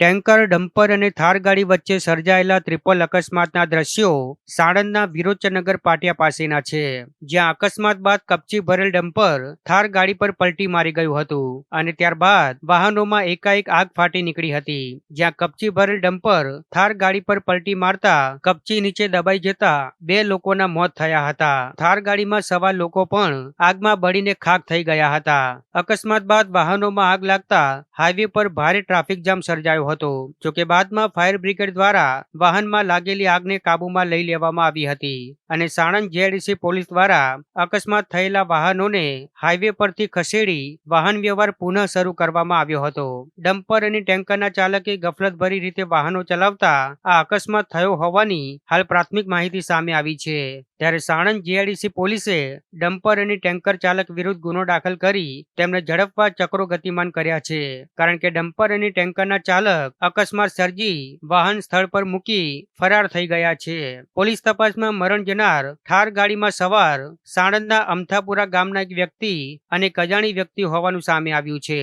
Tanker, dumper અને થાર ગાડી વચ્ચે સર્જાયેલા ત્રિપલ અકસ્માતના દ્રશ્યો સાણંદના વિરોચનગર પાટિયા પાસેના છે, જ્યાં અકસ્માત બાદ કપચી ભરેલ ડમ્પર થાર ગાડી પર પલટી મારી ગયું હતું અને ત્યારબાદ વાહનોમાં એકાએક આગ ફાટી નીકળી હતી. જ્યાં કપચી ભરેલ ડમ્પર થાર ગાડી પર પલટી મારતા કપચી નીચે દબાઈ જતા 2 લોકોના મોત થયા હતા. થાર ગાડીમાં સવાર લોકો પણ આગમાં બળીને ખાખ થઈ ગયા હતા. અકસ્માત બાદ વાહનોમાં આગ લાગતા હાઈવે પર ભારે ટ્રાફિક જામ સર્જાયો હતો. જોકે બાદમાં ફાયર બ્રિગેડ દ્વારા વાહનમાં લાગેલી આગને કાબૂમાં લઈ લેવામાં આવી હતી અને સાણંદ જેડીસી પોલીસ દ્વારા અકસ્માત થયેલા વાહનોને હાઈવે પરથી ખસેડી વાહન વ્યવહાર પુનઃ શરૂ કરવામાં આવ્યો હતો. ડમ્પર અને ટેન્કરના ચાલકે ગફલતભરી રીતે વાહનો ચલાવતા આ અકસ્માત થયો હોવાની હાલ પ્રાથમિક માહિતી સામે આવી છે. ત્યારે સાણંદ જેડીસી પોલીસે ડમ્પર અને ટેન્કર ચાલક વિરુદ્ધ ગુનો દાખલ કરી તેમને ઝડપવા ચક્રો ગતિમાન કર્યા છે, કારણ કે ડમ્પર અને ટેન્કરના ચાલક અકસ્માત સર્જી વાહન સ્થળ પર મૂકી ફરાર થઈ ગયા છે. પોલીસ તપાસમાં મરણ જનાર થાર ગાડીમાં સવાર સાણંદના અમથાપુરા ગામના એક વ્યક્તિ અને એક અજાણી વ્યક્તિ હોવાનું સામે આવ્યું છે.